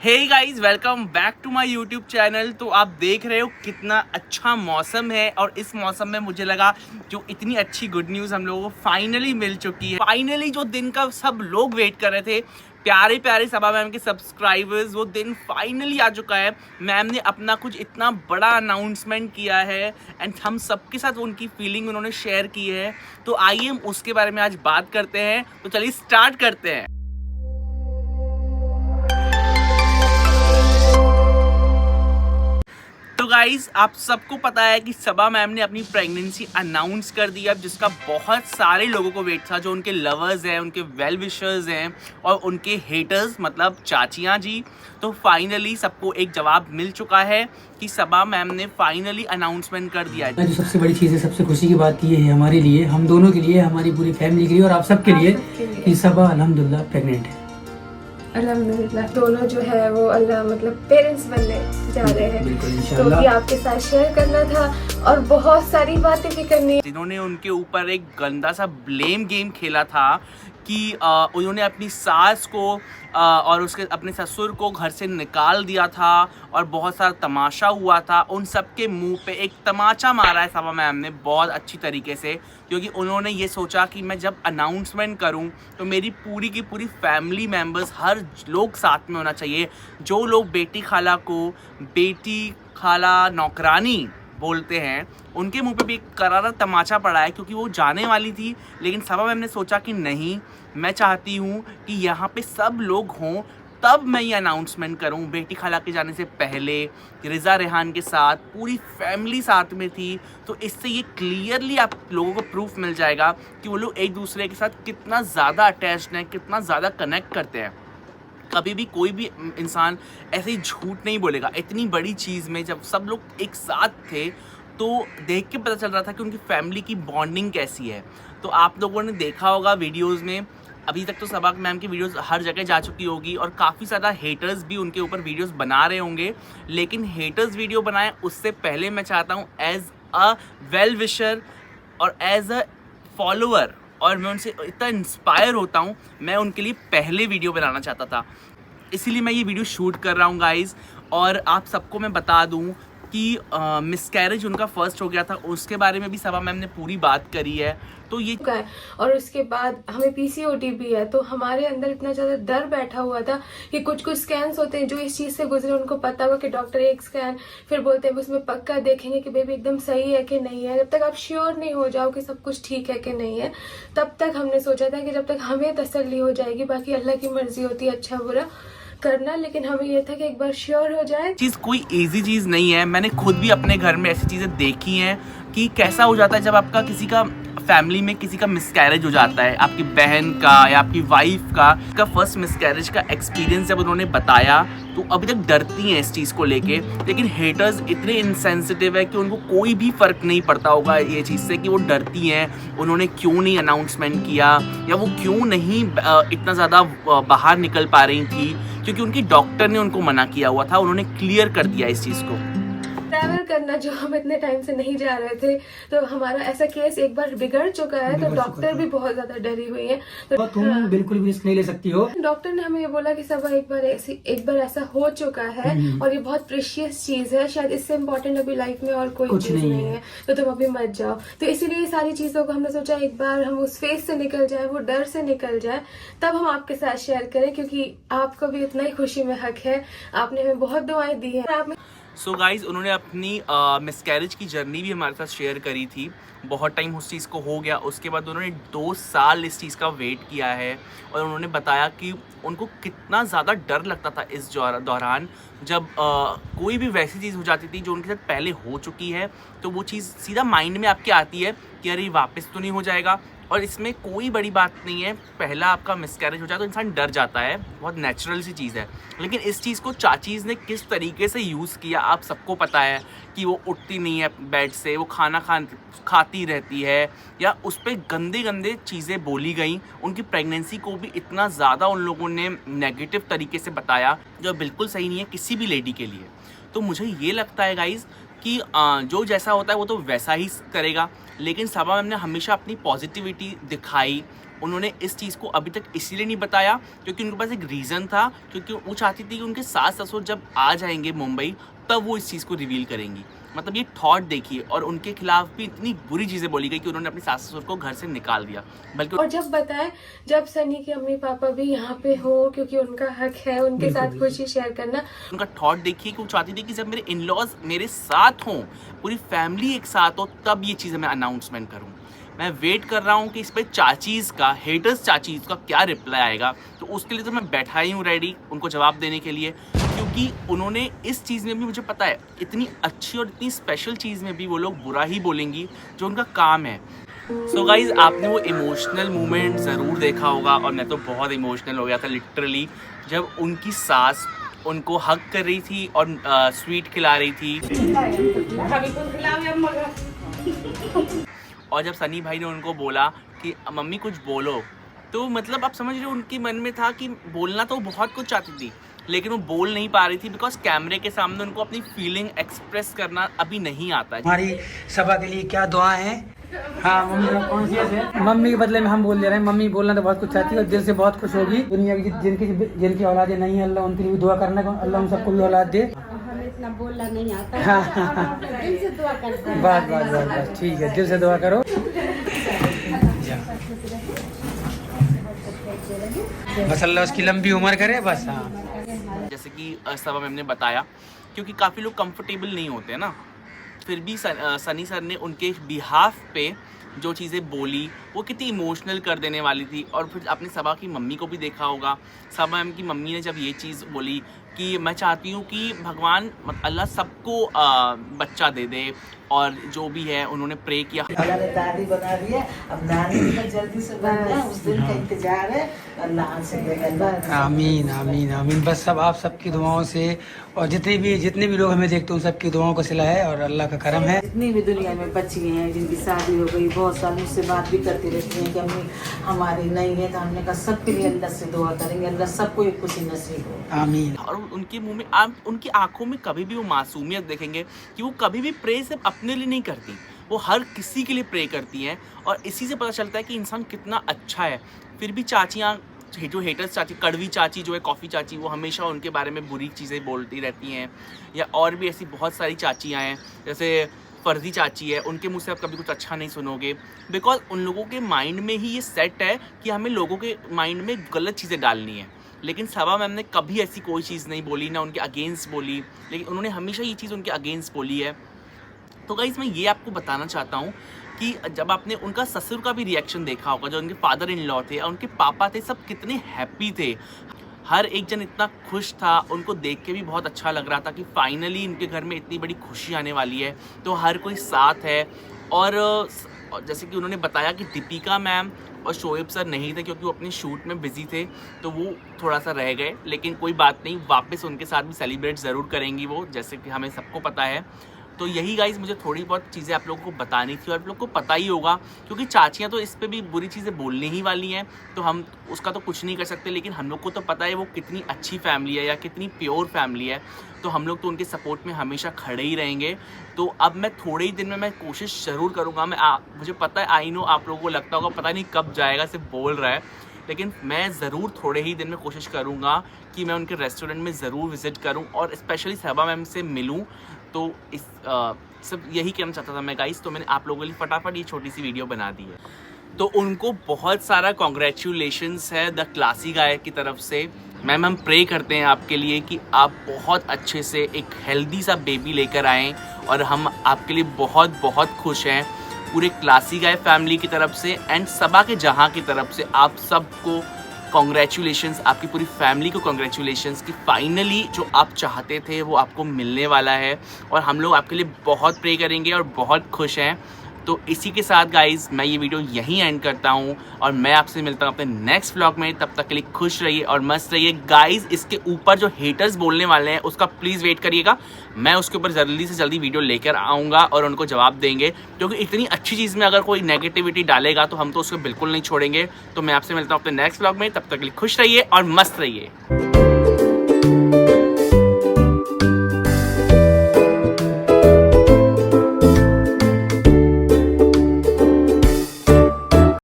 Hey guys, welcome back to my YouTube channel. तो आप देख रहे हो कितना अच्छा मौसम है और इस मौसम में मुझे लगा जो इतनी अच्छी गुड न्यूज़ हम लोगों को फाइनली मिल चुकी है। फाइनली जो दिन का सब लोग वेट कर रहे थे, प्यारे प्यारे सबा मैम के सब्सक्राइबर्स, वो दिन फाइनली आ चुका है। मैम ने अपना कुछ इतना बड़ा अनाउंसमेंट किया है एंड हम सबके साथ उनकी फीलिंग उन्होंने शेयर की है। तो आइए हम उसके बारे में आज बात करते हैं। तो चलिए स्टार्ट करते हैं। तो गाइज, आप सबको पता है कि सबा मैम ने अपनी प्रेगनेंसी अनाउंस कर दी है, जिसका बहुत सारे लोगों को वेट था, जो उनके लवर्स हैं, उनके वेल विशर्स हैं और उनके हेटर्स मतलब चाचियाँ जी। तो फाइनली सबको एक जवाब मिल चुका है कि सबा मैम ने फाइनली अनाउंसमेंट कर दिया है। जो सबसे बड़ी चीज़ है, सबसे खुशी की बात ये है हमारे लिए, हम दोनों के लिए, हमारी पूरी फैमिली के लिए और आप सबके लिए कि सबा अल्हम्दुलिल्लाह प्रेग्नेंट है। अल्हम्दुलिल्लाह दोनों जो है वो अल्लाह मतलब पेरेंट्स बनने जा रहे हैं। तो ये आपके साथ शेयर करना था और बहुत सारी बातें भी करनी है। जिन्होंने उनके ऊपर एक गंदा सा ब्लेम गेम खेला था कि उन्होंने अपनी सास को और उसके अपने ससुर को घर से निकाल दिया था और बहुत सारा तमाशा हुआ था, उन सब के मुंह पे एक तमाचा मारा है सबा मैम ने बहुत अच्छी तरीके से। क्योंकि उन्होंने ये सोचा कि मैं जब अनाउंसमेंट करूं तो मेरी पूरी की पूरी फैमिली मेम्बर्स, हर लोग साथ में होना चाहिए। जो लोग बेटी खाला को बेटी खाला नौकरानी बोलते हैं, उनके मुंह पे भी एक करारा तमाचा पड़ा है, क्योंकि वो जाने वाली थी। लेकिन सबा मैम ने सोचा कि नहीं, मैं चाहती हूँ कि यहाँ पे सब लोग हों, तब मैं ये अनाउंसमेंट करूँ। बेटी खाला के जाने से पहले रिज़ा रेहान के साथ पूरी फैमिली साथ में थी। तो इससे ये क्लियरली आप लोगों को प्रूफ मिल जाएगा कि वो लोग एक दूसरे के साथ कितना ज़्यादा अटैच्ड हैं, कितना ज़्यादा कनेक्ट करते हैं। कभी भी कोई भी इंसान ऐसे ही झूठ नहीं बोलेगा। इतनी बड़ी चीज़ में जब सब लोग एक साथ थे तो देख के पता चल रहा था कि उनकी फैमिली की बॉन्डिंग कैसी है। तो आप लोगों ने देखा होगा वीडियोस में, अभी तक तो सबा मैम की वीडियोस हर जगह जा चुकी होगी और काफ़ी ज़्यादा हेटर्स भी उनके ऊपर वीडियोस बना रहे होंगे। लेकिन हेटर्स वीडियो बनाएं उससे पहले मैं चाहता हूँ एज अ वेल विशर और एज अ फॉलोअर, और मैं उनसे इतना इंस्पायर होता हूँ, मैं उनके लिए पहले वीडियो बनाना चाहता था। इसीलिए मैं ये वीडियो शूट कर रहा हूँ गाइज़। और आप सबको मैं बता दूँ कि मिसकैरेज उनका फर्स्ट हो गया था, उसके बारे में भी सबा मैम ने पूरी बात करी है। तो ये है और उसके बाद हमें पीसीओडी भी है। तो हमारे अंदर इतना ज़्यादा डर बैठा हुआ था कि कुछ कुछ स्कैन्स होते हैं जो इस चीज़ से गुजरे, उनको पता हुआ कि डॉक्टर एक स्कैन फिर बोलते हैं उसमें पक्का देखेंगे कि बेबी एकदम सही है कि नहीं है। जब तक आप श्योर नहीं हो जाओ कि सब कुछ ठीक है कि नहीं है, तब तक हमने सोचा था कि जब तक हमें तसल्ली हो जाएगी, बाकी अल्लाह की मर्जी होती है अच्छा बुरा करना, लेकिन हमें यह था कि एक बार श्योर हो जाए। चीज़ कोई इजी चीज़ नहीं है। मैंने खुद भी अपने घर में ऐसी चीज़ें देखी हैं कि कैसा हो जाता है जब आपका किसी का फैमिली में किसी का मिसकैरेज हो जाता है, आपकी बहन का या आपकी वाइफ का फर्स्ट मिसकैरेज का एक्सपीरियंस जब उन्होंने बताया तो अभी तक डरती हैं इस चीज़ को लेके। लेकिन हेटर्स इतने इनसेंसिटिव है कि उनको कोई भी फ़र्क नहीं पड़ता होगा ये चीज़ से कि वो डरती हैं, उन्होंने क्यों नहीं अनाउंसमेंट किया या वो क्यों नहीं इतना ज़्यादा बाहर निकल पा रही थी, क्योंकि उनकी डॉक्टर ने उनको मना किया हुआ था। उन्होंने क्लियर कर दिया इस चीज़ को। ट्रैवल करना जो हम इतने टाइम से नहीं जा रहे थे, तो हमारा ऐसा केस एक बार बिगड़ चुका है, तो डॉक्टर भी बहुत ज्यादा डरी हुई है। तो तुम बिल्कुल भी रिस्क नहीं ले सकती हो। डॉक्टर ने हमें ये बोला कि सब एक बार ऐसा हो चुका है और ये बहुत प्रेशियस चीज है, शायद इससे इम्पोर्टेंट अभी लाइफ में और कोई चीज नहीं है, तो तुम अभी मत जाओ। तो इसीलिए ये सारी चीजों को हमने सोचा एक बार हम उस फेज से निकल जाए, वो डर से निकल जाए, तब हम आपके साथ शेयर करें, क्योंकि आपको भी उतना ही खुशी में हक है। आपने हमें बहुत दुआएं दी है। सो गाइज़, उन्होंने अपनी मिसकैरेज की जर्नी भी हमारे साथ शेयर करी थी। बहुत टाइम उस चीज़ को हो गया, उसके बाद उन्होंने 2 साल इस चीज़ का वेट किया है और उन्होंने बताया कि उनको कितना ज़्यादा डर लगता था इस दौरान, जब कोई भी वैसी चीज़ हो जाती थी जो उनके साथ पहले हो चुकी है, तो वो चीज़ सीधा माइंड में आपके आती है कि अरे वापस तो नहीं हो जाएगा। और इसमें कोई बड़ी बात नहीं है, पहला आपका मिसकैरेज हो जाए तो इंसान डर जाता है, बहुत नेचुरल सी चीज़ है। लेकिन इस चीज़ को चाचीज़ ने किस तरीके से यूज़ किया आप सबको पता है कि वो उठती नहीं है बेड से, वो खाना खाती रहती है, या उस पर गंदे गंदे चीज़ें बोली गई। उनकी प्रेगनेंसी को भी इतना ज़्यादा उन लोगों ने नेगेटिव तरीके से बताया, जो बिल्कुल सही नहीं है किसी भी लेडी के लिए। तो मुझे ये लगता है गाइज़ कि जो जैसा होता है वो तो वैसा ही करेगा। लेकिन सबा मैम ने हमेशा अपनी पॉजिटिविटी दिखाई, उन्होंने इस चीज़ को अभी तक इसीलिए नहीं बताया क्योंकि उनके पास एक रीज़न था, क्योंकि वो चाहती थी कि उनके सास ससुर जब आ जाएंगे मुंबई तब वो इस चीज़ को रिवील करेंगी। मतलब ये थॉट देखिए, और उनके खिलाफ भी इतनी बुरी चीज़ें बोली गई कि उन्होंने अपने सास ससुर को घर से निकाल दिया। बल्कि और जब बताएं, जब सनी के अम्मी पापा भी यहाँ पे हो, क्योंकि उनका हक है उनके साथ खुशी शेयर करना। उनका थॉट देखिए कि वो चाहती थी कि जब मेरे इन लॉज मेरे साथ हों, पूरी फैमिली एक साथ हो, तब ये चीज़ें मैं अनाउंसमेंट करूँ। मैं वेट कर रहा हूँ कि इस पर चाचीज़ का, हेटर्स चाचीज़ का क्या रिप्लाई आएगा। तो उसके लिए तो मैं बैठा ही हूँ रेडी उनको जवाब देने के लिए, क्योंकि उन्होंने इस चीज़ में भी, मुझे पता है, इतनी अच्छी और इतनी स्पेशल चीज़ में भी वो लोग बुरा ही बोलेंगी जो उनका काम है। सो गाइज, आपने वो इमोशनल मोमेंट ज़रूर देखा होगा, और मैं तो बहुत इमोशनल हो गया था लिटरली, जब उनकी सास उनको हग कर रही थी और स्वीट खिला रही थी। और जब सनी भाई ने उनको बोला कि मम्मी कुछ बोलो, तो मतलब आप समझ रहे हो उनके मन में था कि बोलना तो बहुत कुछ चाहती थी, लेकिन वो बोल नहीं पा रही थी बिकॉज कैमरे के सामने उनको अपनी फीलिंग एक्सप्रेस करना अभी नहीं आता है। हमारी सभा के लिए क्या दुआ है? हाँ, मम्मी का कॉन्शियस है। मम्मी के बदले में हम बोल दे रहे हैं। मम्मी बोलना तो बहुत कुछ चाहती है और दिल से बहुत खुश होगी। दुनिया की जिनकी औलादें नहीं है, अल्लाह उनके लिए भी दुआ करना, अल्लाह उन सबको भी औलाद दे। हमें इतना बोलना नहीं आता। हाँ, दिल से दुआ करते हैं। बस ठीक है, दिल से दुआ करो। बस अल्लाह उसकी लंबी उम्र करे, बस। हाँ, जैसे कि सबा मैम ने बताया, क्योंकि काफ़ी लोग कंफर्टेबल नहीं होते हैं ना, फिर भी सनी सर ने उनके बिहाफ पे जो चीज़ें बोली वो कितनी इमोशनल कर देने वाली थी। और फिर आपने सबा की मम्मी को भी देखा होगा, सबा मैम की मम्मी ने जब ये चीज़ बोली कि मैं चाहती हूँ कि भगवान अल्लाह सबको बच्चा दे दे, और जो भी है उन्होंने प्रे किया। अल्लाह ने दादी बना दी है, अब दादी भी जल्दी से बन जाए, उस दिन का इंतजार है। अल्लाह से आमीन आमीन आमीन। बस सब आप सबकी दुआओं से, और जितने भी लोग हमें देखते हैं, सबकी दुआओं का सिला है और अल्लाह का करम है। जितनी भी दुनिया में बच्ची हैं जिनकी शादी हो गई, बहुत साल मुझसे बात भी करती रहती हैं कि अम्मी हमारी नहीं है, तो हमने कहा सबके लिए अल्लाह से दुआ करेंगे, अल्लाह सबको एक खुशी नसीब हो। आमीन। और उनके मुंह में, आप उनकी आंखों में कभी भी वो मासूमियत देखेंगे कि वो कभी भी प्रे सिर्फ अपने लिए नहीं करती, वो हर किसी के लिए प्रे करती हैं। और इसी से पता चलता है कि इंसान कितना अच्छा है। फिर भी चाचियाँ, जो हेटर्स चाची, कड़वी चाची जो है, कॉफ़ी चाची, वो हमेशा उनके बारे में बुरी चीज़ें बोलती रहती हैं। या और भी ऐसी बहुत सारी चाचियाँ हैं, जैसे फर्जी चाची है, उनके मुँह से आप कभी कुछ अच्छा नहीं सुनोगे, बिकॉज उन लोगों के माइंड में ही ये सेट है कि हमें लोगों के माइंड में गलत चीज़ें डालनी है। लेकिन सबा मैम ने कभी ऐसी कोई चीज़ नहीं बोली, ना उनके अगेंस्ट बोली, लेकिन उन्होंने हमेशा ये चीज़ उनके अगेंस्ट बोली है। तो गाइस, मैं ये आपको बताना चाहता हूँ कि जब आपने उनका ससुर का भी रिएक्शन देखा होगा, जो उनके फादर इन लॉ थे और उनके पापा थे, सब कितने हैप्पी थे। हर एक जन इतना खुश था, उनको देख के भी बहुत अच्छा लग रहा था कि फाइनली इनके घर में इतनी बड़ी खुशी आने वाली है, तो हर कोई साथ है। और जैसे कि उन्होंने बताया कि दीपिका मैम और शोएब सर नहीं थे क्योंकि वो अपने शूट में बिजी थे, तो वो थोड़ा सा रह गए, लेकिन कोई बात नहीं, वापस उनके साथ भी सेलिब्रेट ज़रूर करेंगी वो, जैसे कि हमें सबको पता है। तो यही गाइस, मुझे थोड़ी बहुत चीज़ें आप लोगों को बतानी थी, और आप लोग को पता ही होगा क्योंकि चाचियाँ तो इस पे भी बुरी चीज़ें बोलने ही वाली हैं, तो हम उसका तो कुछ नहीं कर सकते। लेकिन हम लोग को तो पता है वो कितनी अच्छी फैमिली है या कितनी प्योर फैमिली है, तो हम लोग तो उनके सपोर्ट में हमेशा खड़े ही रहेंगे। तो अब मैं थोड़े ही दिन में मैं कोशिश ज़रूर करूँगा। मुझे पता है, आई नो आप लोगों को लगता होगा पता नहीं कब जाएगा, सिर्फ बोल रहा है, लेकिन मैं ज़रूर थोड़े ही दिन में कोशिश करूँगा कि मैं उनके रेस्टोरेंट में ज़रूर विज़िट करूँ और स्पेशली सबा मैम से मिलूँ। तो इस सब यही कहना चाहता था मैं गाइस, तो मैंने आप लोगों के लिए फटाफट ये छोटी सी वीडियो बना दी है। तो उनको बहुत सारा कॉन्ग्रेचुलेशंस है द क्लासी गाय की तरफ से। मैम, हम प्रे करते हैं आपके लिए कि आप बहुत अच्छे से एक हेल्दी सा बेबी लेकर आएँ, और हम आपके लिए बहुत बहुत खुश हैं पूरे क्लासी गाय फैमिली की तरफ से एंड सबा के जहां की तरफ से। आप सबको कॉन्ग्रेचुलेशंस, आपकी पूरी फैमिली को कॉन्ग्रेचुलेशंस कि फाइनली जो आप चाहते थे वो आपको मिलने वाला है, और हम लोग आपके लिए बहुत प्रे करेंगे और बहुत खुश हैं। तो इसी के साथ गाइज मैं ये वीडियो यहीं एंड करता हूँ, और मैं आपसे मिलता हूँ अपने नेक्स्ट व्लॉग में। तब तक के लिए खुश रहिए और मस्त रहिए गाइज। इसके ऊपर जो हेटर्स बोलने वाले हैं उसका प्लीज़ वेट करिएगा, मैं उसके ऊपर जल्दी से जल्दी वीडियो लेकर आऊँगा और उनको जवाब देंगे, क्योंकि इतनी अच्छी चीज़ में अगर कोई नेगेटिविटी डालेगा तो हम तो उसको बिल्कुल नहीं छोड़ेंगे। तो मैं आपसे मिलता हूँ अपने नेक्स्ट व्लॉग में, तब तक के लिए खुश रहिए और मस्त रहिए।